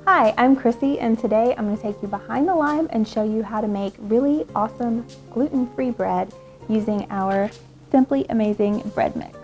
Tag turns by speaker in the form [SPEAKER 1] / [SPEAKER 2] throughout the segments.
[SPEAKER 1] Hi, I'm Chrissy, and today I'm going to take you behind the line and show you how to make really awesome gluten-free bread using our Simply Amazing bread mix.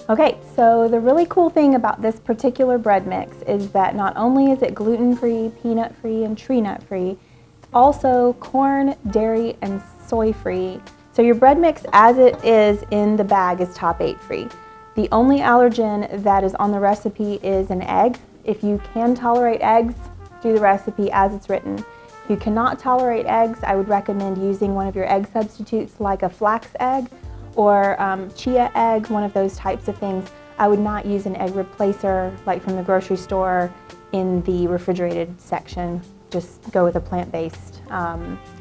[SPEAKER 1] Okay, so the really cool thing about this particular bread mix is that not only is it gluten-free, peanut-free, and tree nut-free, it's also corn, dairy, and soy-free. So your bread mix as it is in the bag is top 8 free. The only allergen that is on the recipe is an egg. If you can tolerate eggs, do the recipe as it's written. If you cannot tolerate eggs, I would recommend using one of your egg substitutes like a flax egg or chia egg, one of those types of things. I would not use an egg replacer like from the grocery store in the refrigerated section. Just go with a plant-based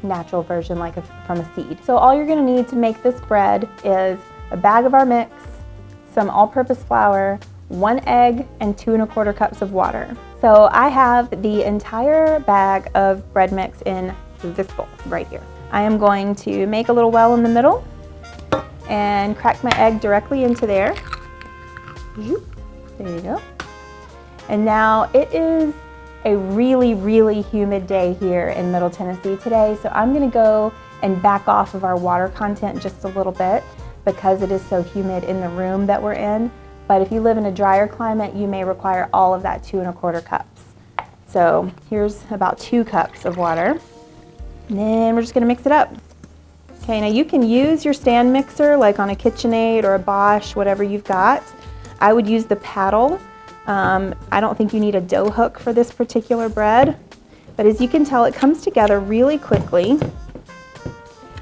[SPEAKER 1] natural version like from a seed. So all you're gonna need to make this bread is a bag of our mix, some all-purpose flour, 1 egg, and 2 1/4 cups of water. So I have the entire bag of bread mix in this bowl right here. I am going to make a little well in the middle and crack my egg directly into there. There you go. And now it is a really, really humid day here in Middle Tennessee today, so I'm gonna go and back off of our water content just a little bit because it is so humid in the room that we're in. But if you live in a drier climate, you may require all of that 2 1/4 cups. So here's about 2 cups of water. And then we're just gonna mix it up. Okay, now you can use your stand mixer like on a KitchenAid or a Bosch, whatever you've got. I would use the paddle. I don't think you need a dough hook for this particular bread. But as you can tell, it comes together really quickly.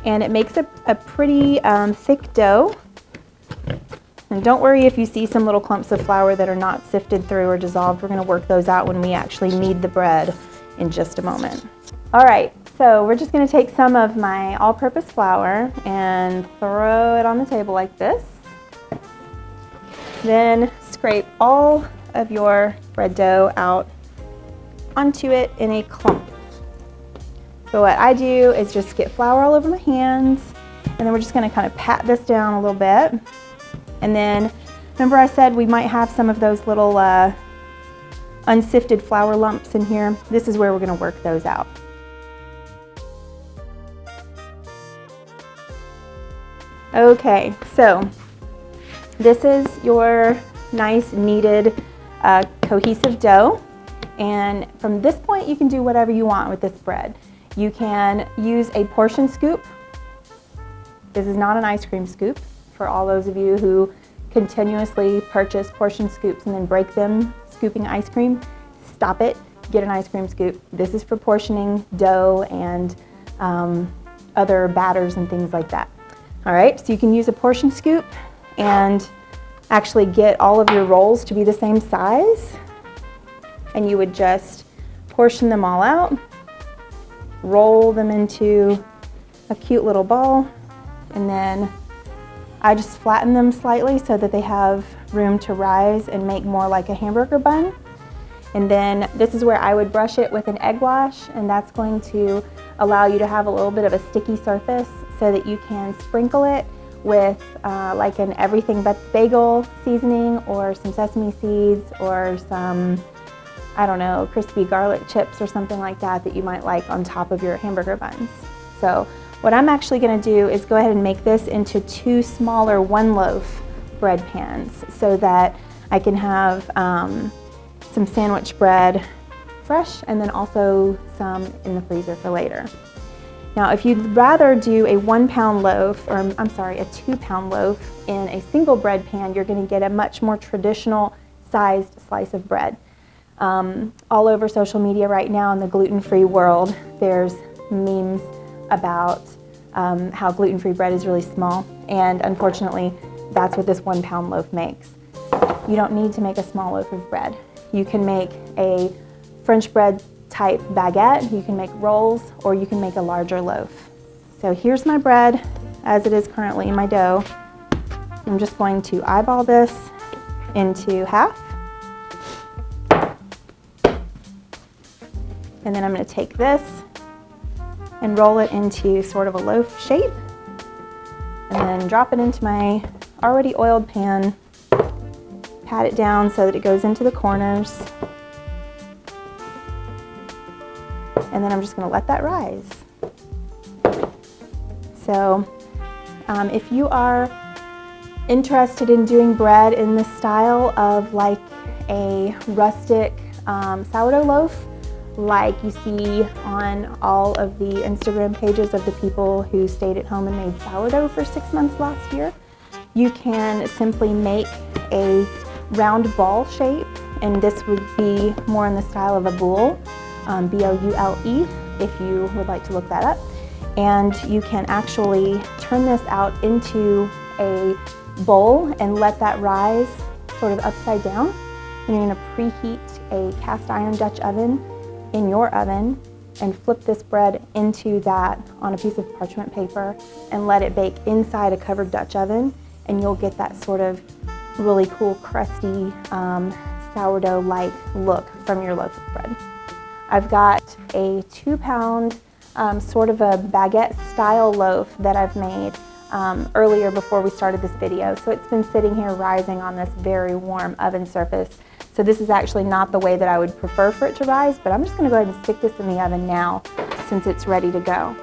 [SPEAKER 1] And it makes a pretty thick dough. And don't worry if you see some little clumps of flour that are not sifted through or dissolved. We're going to work those out when we actually knead the bread in just a moment. All right, so we're just going to take some of my all-purpose flour and throw it on the table like this. Then scrape all of your bread dough out onto it in a clump. So what I do is just get flour all over my hands, and then we're just going to kind of pat this down a little bit. And then, remember I said we might have some of those little unsifted flour lumps in here? This is where we're going to work those out. Okay, so this is your nice kneaded cohesive dough. And from this point you can do whatever you want with this bread. You can use a portion scoop. This is not an ice cream scoop. For all those of you who continuously purchase portion scoops and then break them scooping ice cream, stop it, get an ice cream scoop. This is for portioning dough and other batters and things like that. All right, so you can use a portion scoop and actually get all of your rolls to be the same size. And you would just portion them all out, roll them into a cute little ball, and then I just flatten them slightly so that they have room to rise and make more like a hamburger bun. And then this is where I would brush it with an egg wash, and that's going to allow you to have a little bit of a sticky surface so that you can sprinkle it with like an everything but bagel seasoning or some sesame seeds or some, I don't know, crispy garlic chips or something like that that you might like on top of your hamburger buns. So what I'm actually going to do is go ahead and make this into 2 smaller 1-loaf bread pans so that I can have some sandwich bread fresh and then also some in the freezer for later. Now if you'd rather do a 1-pound loaf, or I'm sorry, a 2-pound loaf in a single bread pan, you're going to get a much more traditional sized slice of bread. All over social media right now in the gluten-free world, there's memes about how gluten-free bread is really small, and unfortunately that's what this 1-pound loaf makes. You don't need to make a small loaf of bread. You can make a French bread type baguette, you can make rolls, or you can make a larger loaf. So here's my bread as it is currently in my dough. I'm just going to eyeball this into half. And then I'm going to take this and roll it into sort of a loaf shape, and then drop it into my already oiled pan, pat it down so that it goes into the corners, and then I'm just going to let that rise. So if you are interested in doing bread in the style of like a rustic sourdough loaf, like you see on all of the Instagram pages of the people who stayed at home and made sourdough for 6 months last year, you can simply make a round ball shape, and this would be more in the style of a boule, B-O-U-L-E, if you would like to look that up. And you can actually turn this out into a bowl and let that rise sort of upside down. And you're going to preheat a cast iron Dutch oven in your oven and flip this bread into that on a piece of parchment paper and let it bake inside a covered Dutch oven, and you'll get that sort of really cool crusty sourdough-like look from your loaf of bread. I've got a 2-pound sort of a baguette style loaf that I've made earlier before we started this video. So it's been sitting here rising on this very warm oven surface. So this is actually not the way that I would prefer for it to rise, but I'm just going to go ahead and stick this in the oven now since it's ready to go.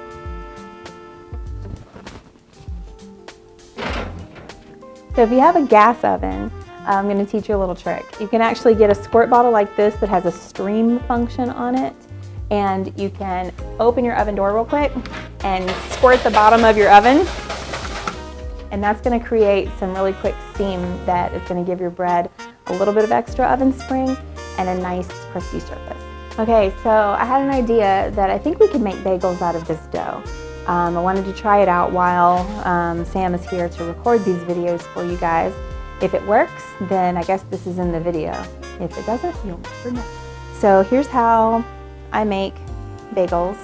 [SPEAKER 1] So if you have a gas oven, I'm going to teach you a little trick. You can actually get a squirt bottle like this that has a stream function on it, and you can open your oven door real quick and squirt the bottom of your oven, and that's going to create some really quick steam that is going to give your bread a little bit of extra oven spring and a nice crusty surface. Okay, so I had an idea that I think we could make bagels out of this dough. I wanted to try it out while Sam is here to record these videos for you guys. If it works, then I guess this is in the video. If it doesn't, you'll never know. So here's how I make bagels.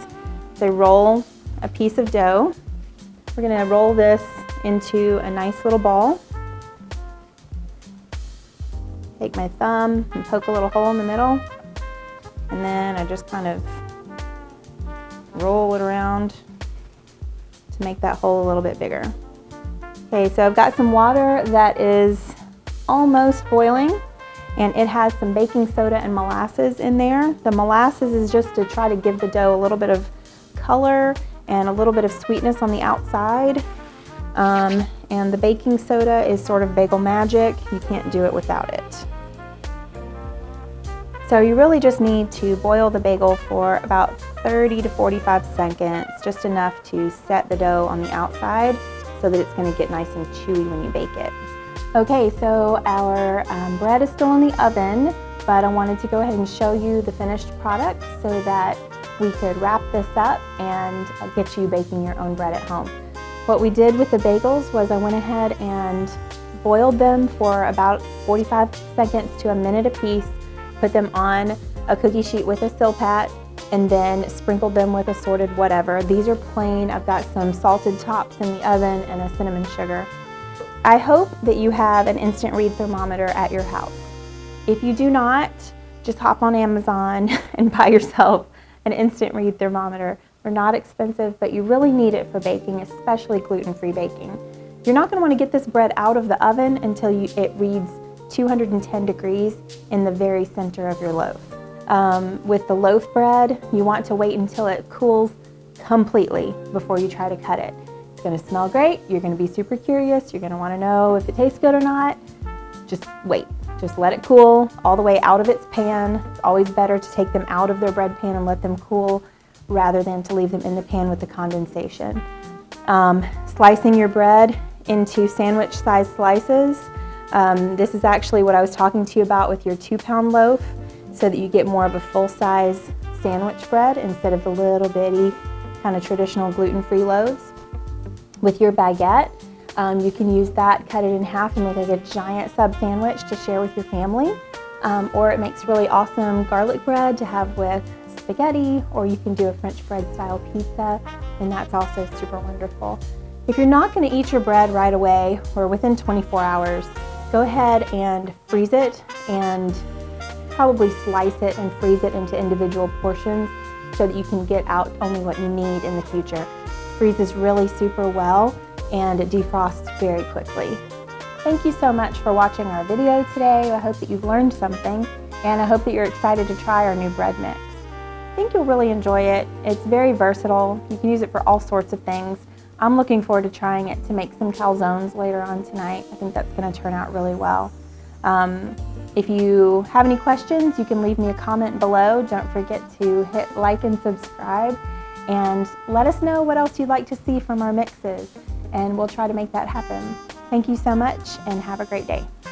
[SPEAKER 1] They roll a piece of dough. We're gonna roll this into a nice little ball. Take my thumb and poke a little hole in the middle, and then I just kind of roll it around to make that hole a little bit bigger. Okay, so I've got some water that is almost boiling, and it has some baking soda and molasses in there. The molasses is just to try to give the dough a little bit of color and a little bit of sweetness on the outside. And the baking soda is sort of bagel magic. You can't do it without it. So you really just need to boil the bagel for about 30 to 45 seconds, just enough to set the dough on the outside so that it's going to get nice and chewy when you bake it. Okay, so our bread is still in the oven, but I wanted to go ahead and show you the finished product so that we could wrap this up and get you baking your own bread at home. What we did with the bagels was I went ahead and boiled them for about 45 seconds to a minute apiece, put them on a cookie sheet with a Silpat, and then sprinkled them with assorted whatever. These are plain. I've got some salted tops in the oven and a cinnamon sugar. I hope that you have an instant read thermometer at your house. If you do not, just hop on Amazon and buy yourself an instant read thermometer. They're not expensive, but you really need it for baking, especially gluten-free baking. You're not going to want to get this bread out of the oven until it reads 210 degrees in the very center of your loaf. With the loaf bread, you want to wait until it cools completely before you try to cut it. It's going to smell great. You're going to be super curious. You're going to want to know if it tastes good or not. Just wait. Just let it cool all the way out of its pan. It's always better to take them out of their bread pan and let them cool rather than to leave them in the pan with the condensation. Slicing your bread into sandwich-sized slices. This is actually what I was talking to you about with your 2-pound loaf, so that you get more of a full-size sandwich bread instead of the little bitty kind of traditional gluten-free loaves. With your baguette, you can use that, cut it in half and make like a giant sub sandwich to share with your family. Or it makes really awesome garlic bread to have with spaghetti, or you can do a French bread style pizza, and that's also super wonderful. If you're not going to eat your bread right away or within 24 hours, go ahead and freeze it, and probably slice it and freeze it into individual portions so that you can get out only what you need in the future. Freezes really super well, and it defrosts very quickly. Thank you so much for watching our video today. I hope that you've learned something, and I hope that you're excited to try our new bread mix. think you'll really enjoy it. It's very versatile. You can use it for all sorts of things. I'm looking forward to trying it to make some calzones later on tonight. I think that's going to turn out really well. If you have any questions, you can leave me a comment below. Don't forget to hit like and subscribe, and let us know what else you'd like to see from our mixes, and we'll try to make that happen. Thank you so much, and have a great day.